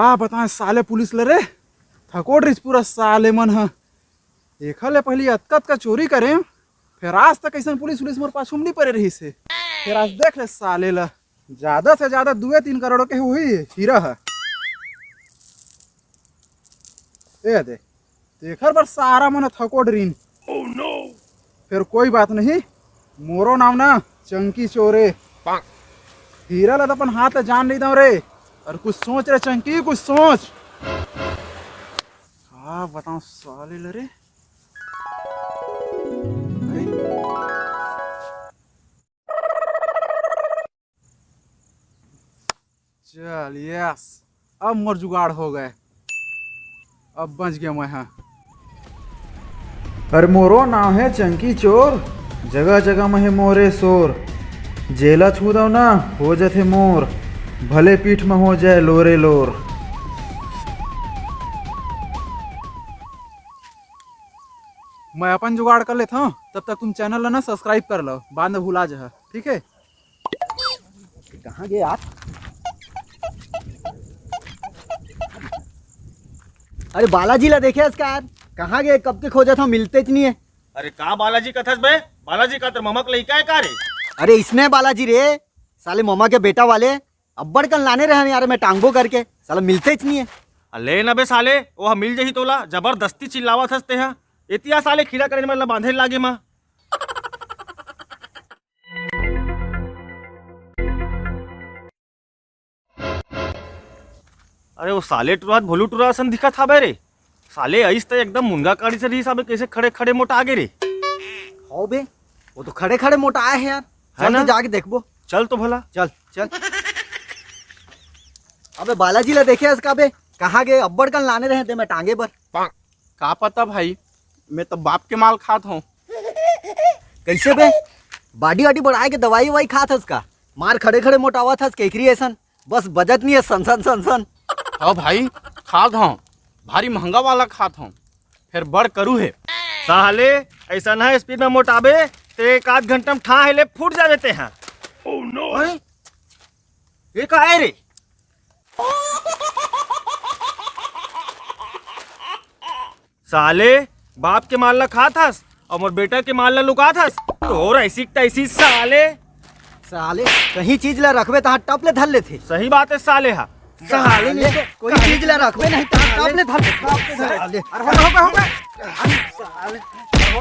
का बताएं साले पुलिस ले रे थकोड़ रिच पूरा साले मन ह एखर ले पहले अतकत का चोरी करे फिर आज तक ऐसा पुलिस उलिस मोर पाछू में नहीं पड़े रही से फिर आज देख ले साले ला ज्यादा से ज्यादा 2-3 करोड़ के हुई हीरा है ए दे एखर पर सारा मन थकोड़ रीन फिर कोई बात नहीं मोरो नाम ना चंकी चोरे हीरा ला तो अपन हाथ ले जान नहीं दो रे और कुछ सोच रे चंकी कुछ सोच हाँ बताओ साले ले रे चल यस अब मोर जुगाड़ हो गए अब बच गया मैं हाँ अरे मोरो नाम है चंकी चोर जगह जगह में है मोरे शोर जेला छू दो ना हो जाते मोर भले पीठ में हो जाए लोरे लोर मैं अपन जुगाड़ कर लेता हूँ तब तक तुम चैनल ला ना सब्सक्राइब कर लो बाद में भुला जा ठीक है कहाँ गए आप? अरे बालाजी ला देखे इसका यार कहाँ गए कब के खोजा था मिलते ही नहीं है। अरे का बालाजी कथस बे बालाजी का तो ममक लइका है का रे अरे इसने बालाजी रे साले मामा के बेटा वाले अब्बड़ कल लाने रहे यार मैं टांगबो करके साला मिलते ही नहीं है। ले न बे साले वो मिल जही तोला जबरदस्ती चिल्लावत हसते हैं इतिया साले खीरा करे में बांधे लागे माँ अरे वो साले टुरात भोलू टुरा सन दिखा था बे रे साले ऐस तो एकदम मुनगा काड़ी से रही साबे कैसे खड़े खड़े मोटा आगे रे हो बे वो तो खड़े खड़े मोटा आए हैं यार चल ना? तो जाके देखबो चल तो भला चल चल अबे बालाजी ला देखे इसका बे कहाँ गए अब्बड़ कल लाने रहे थे मैं टांगे पर का पता भाई मैं तो बाप के माल खाता हूँ कैसे बे बाडी वाडी बढ़ाए के दवाई ववाई खा था उसका मार खड़े खड़े मोटा हुआ था केकरी ऐसा बस बजट नहीं है सन सन सन सन हाँ भाई खाद हूँ भारी महंगा वाला खात हूँ फिर बड़ करू है साले ऐसा ना स्पीड में मोटाबे ते एक आध घंटा में ठा ले फूट जा देते हैं ये का है रे साले बाप के माल ला खा थास और मोर बेटा के माल ला लुका थास तो ऐसी तैसी साले साले कहीं चीज ला रखबे तो टप ले धर ले थे सही बात है साले हा साले नहीं तो कोई चीज ला रखबे नहीं टप ले धर साले अरे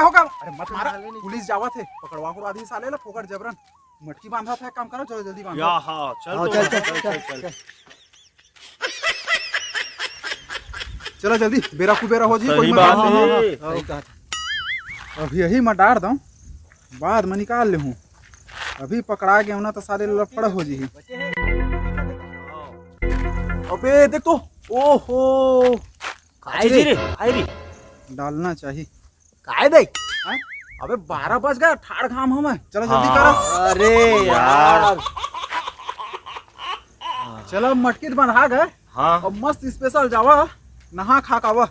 होगा अरे मत मारा पुलिस जावा थे पकड़वा को आधी साले ला फोकट जबरन मटकी बांधा था काम करो चलो जल्दी बांधो या हाँ चल चल चल चलो जल्दी बेरा कुबेरा हो जी कोई सही मत बात हाँ, है अभी यही मैं डार दूं बाद में निकाल ले हूँ अभी पकड़ा गया ना तो सारे लफड़ हो जी अबे देख तो ओहो काय रे आई रे डालना चाहिए काय बे हैं? अबे 12 बज गए ठाड़ घाम हमें चलो जल्दी करो अरे यार चलो मटकी बंधा गए हाँ अब मस्त स्पेशल जावा नहा खा कावा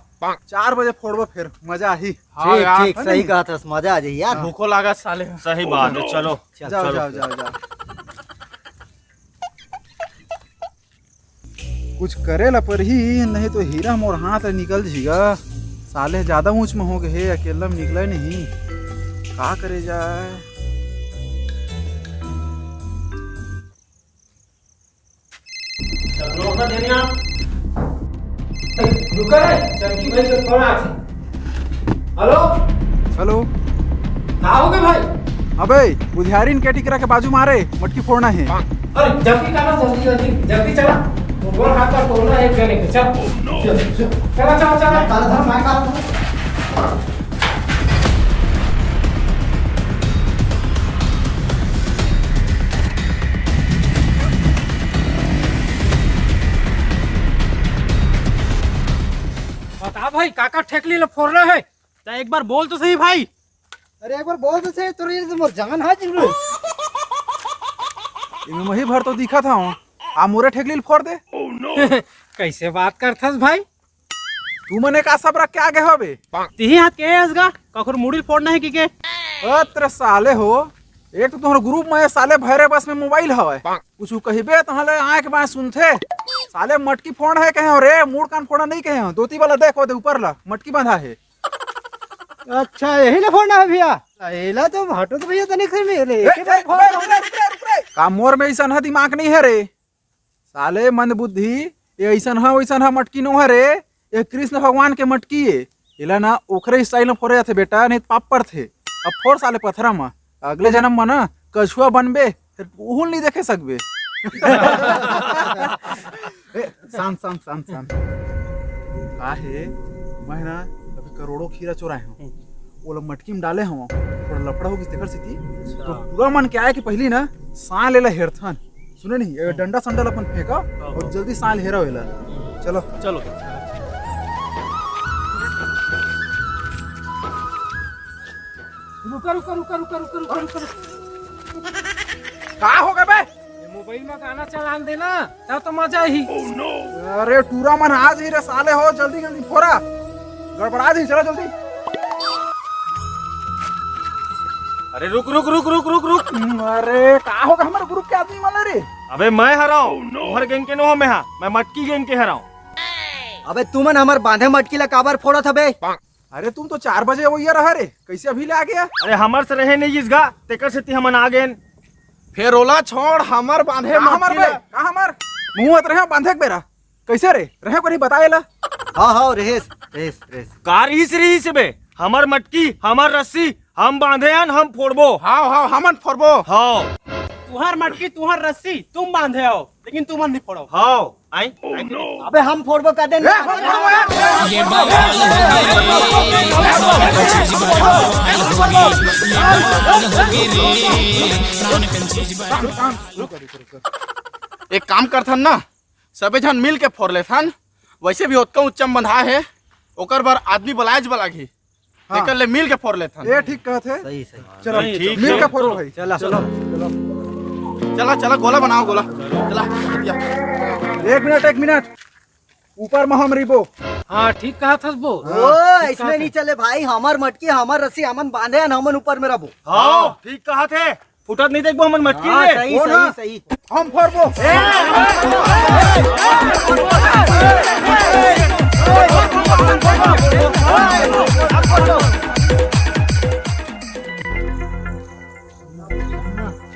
4 बजे फोड़बो फिर मजा ही ठीक ठीक सही कहा था मजा आ जाए यार भूखो लगा साले सही बात है चलो जाओ जाओ जाओ जाओ कुछ करेला पर ही नहीं तो हीरा मोर हाथ निकल जीगा साले ज्यादा ऊंच में हो गए अकेला में निकला नहीं का करे जाए हेलो चलो कहा हो गए भाई? अबे बुधियारीन के टिकरा के बाजू मारे मटकी फोड़ना है अरे जल्दी करना जल्दी जल्दी जल्दी चला वो हाथ पर तोड़ना एक जने के चल चला चला चला काला धर मैं काला बता भाई काका ठेकली ला फोड़ रहा है तो एक बार बोल तो सही भाई अरे एक बार बोल तो सही तो ये मोर जान है जिन इनमें वही भर तो दिखा था आ मोरे ठेकली फोड़ दे कैसे बात करथस भाई तू मने का सब रख के आगे होबे तिही हाथ के हसगा कखर मुड़ी फोड़ना है के अत्र साले हो एक तो तुम्हारे ग्रुप में साले भैरे बस में मोबाइल हवे कुछ कहिबे तो हले आंख बाय सुनथे साले मटकी फोड़ है कहे हो रे, मूड कान फोड़ा नहीं कहे हो। धोती वाला देखो दे ऊपर ला मटकी बांधा है। अच्छा यही ना फोड़ना है भैया, एला तो हटो तो भैया तनिक से मेरे रुक रे। का मोर में ऐसा है दिमाग नहीं है रे साले, मंद बुद्धि। ये ऐसा है वैसा है मटकी नो है रे, ये कृष्ण भगवान के मटकी है। इला ना ओखरे स्टाइल में फोड़े थे बेटा, नहीं पाप पर थे। अब फोड़ साले पत्थरा में, अगले जन्म में ना कछुआ बनबे, फिर उहुल नहीं देखे सकबे। शांत शांत शांत शांत। काहे मैं ना अभी करोड़ों खीरा चुराए हूँ, वो लोग मटकी में डाले हूँ, थोड़ा लफड़ा होगी तेकर सिटी। तो पूरा मन क्या है कि पहली ना सांल लेला हेरथन, सुने नहीं, ये डंडा संडल अपन फेंका और जल्दी सांल हेरा वेला। चलो चलो रुका रुका रुका रुका रुका रुका रुका का हो गए बे? मोबाइल में गाना चला देना तब तो मजा ही। अरे टूरा मन आज ही रे साले, हो जल्दी जल्दी फोड़ा, गड़बड़ा दी, चलो जल्दी। अरे रुक रुक रुक रुक रुक रुक। अरे का होगा हमारे ग्रुप के आदमी वाले रे? अबे मैं हराऊं, तुम्हारे गैंग के नो हो मैं, मैं मटकी गैंग के हराऊं। अबे तुमन हमार बांधे मटकी ला काबर फोड़ा था बे? अरे तुम तो 4 बजे वो ये रहा रे, कैसे अभी ले आ गया? अरे हमार से रहे नहीं इसगा, तेकर से हमन आ गए। फिर ओला छोड़ हमर बांधे हमार बे, का हमार मुंह मत रहे बांधे के बेरा, कैसे रे रहे को नहीं बताएला? हाँ हाँ रेस रेस रेस। कार ही से बे, हमार मटकी हमार रस्सी हम बांधे हन, हम फोड़बो। हाँ हाँ हमन फोड़बो। हाँ तुहार मटकी तुहार रस्सी तुम बांधे हो, लेकिन तुम नहीं फोड़ो। हाँ आई। अबे हम फोड़बो का देन। एक काम करथन ना, सबे जन मिल के फोड़ लेथन। वैसे भी ओतका उच्चम बंधा है, ओकर बार आदमी बलाज बलागी, हाँ। एकर ले मिल के फोड़ लेथन। ये ठीक कहते। सही सही। चलो ठीक मिल है। के फोड़ो भाई। चला चलो चला चला गोला बनाओ गोला, चला या। 1 मिनट ऊपर में हम रिबो। हाँ ठीक कहा था वो। ओ इसमें नहीं चले भाई, हमार मटकी हमार रस्सी हमन बांधे हन, हमन ऊपर में रहो। हाँ ठीक कहा थे, फुटत नहीं देखबो हमन मटकी हाँ, रे। सही वो ना। सही सही। हम फोड़बो।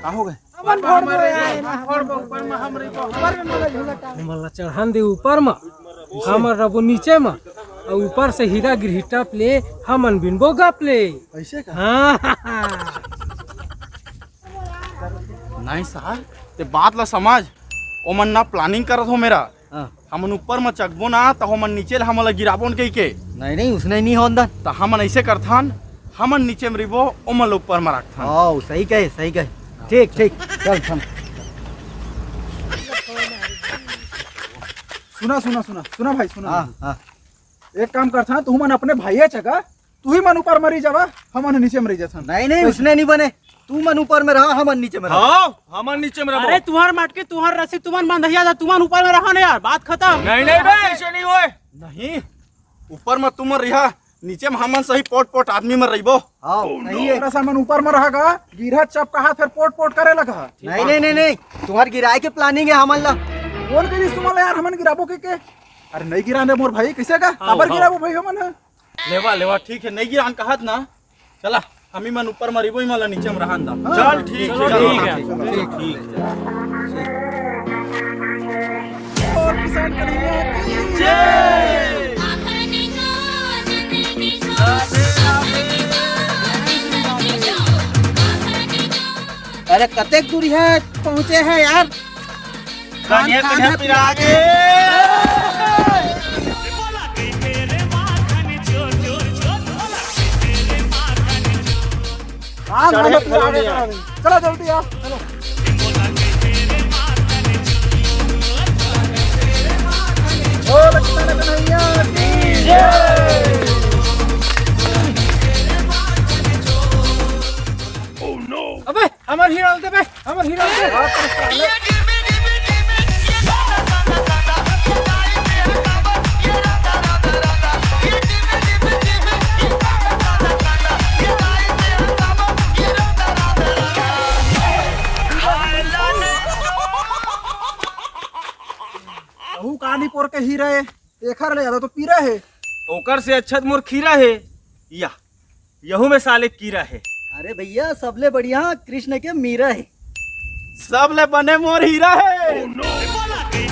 का हो गए? हमला चढ़ान दे ऊपर में, हमर रबो नीचे में, और ऊपर से हीरा गिरहिटा प्ले हमन बिनबो गा प्ले। ऐसे का? हाँ नहीं साहब, ते बात ला समझ। ओमन ना प्लानिंग करत हो मेरा, हाँ। हमन ऊपर में चकबो ना तो हमन नीचे ले हमला गिराबो न कई के। नहीं नहीं उसने नहीं हो अंदर। तो हमन ऐसे करथन, हमन नीचे में रिबो, ओमन ला ऊपर में रखथन। हाँ सही कहे सही कहे। ठीक ठीक चल थम। सुना सुना सुना सुना भाई सुना। हाँ हाँ। एक काम करता, तू मन अपने भाई चका, तू ही मन ऊपर मरी जावा, हम नीचे मरी जाता। नहीं नहीं उसने नहीं बने, तू मन ऊपर में रहा, हमन नीचे में रहा। हाँ हमन नीचे में रहो। अरे तुहार मटकी तुहार रस्सी तुमन बांधिया जा, तुमन ऊपर में रहा ना यार, बात खत्म। नहीं नहीं बे, ऐसे नहीं होए। नहीं, ऊपर में तुम रिहा, नीचे में हमन सही पोट पोट आदमी में रहिबो। हाँ सही है। ऐसा मन ऊपर में रहेगा, गिरहा चप कहा फिर पोट पोट करे लगा। नहीं नहीं नहीं नहीं, तुम्हार गिराए के प्लानिंग है हमन ला। कौन कही तुम्हारा यार हमन गिराबो के? अरे नहीं गिराने मोर भाई, कैसे का काबर गिराबो भाई हमन? लेवा लेवा ठीक है, नहीं गिरान कहत ना, चला हम ही मन ऊपर में रिबो, ही मला नीचे में रहन दा। चल ठीक है, ठीक है। और किसान कन्हैया की अरे कतेक दूरी है पहुँचे हैं यार। कन्या कन्या पिरागे। चलो जल्दी आओ, चलो। ओ लक्ष्मण कन्हैया की जय। अबे हमर हीरा दे बे, हमर हीरा दे। एखर ले ज्यादा तो पीरा है। ओकर से अच्छा तो मोर खीरा है। या यहू में साले कीरा है। अरे भैया सबले बढ़िया कृष्ण के मीरा है। सब ले बने मोर हीरा है।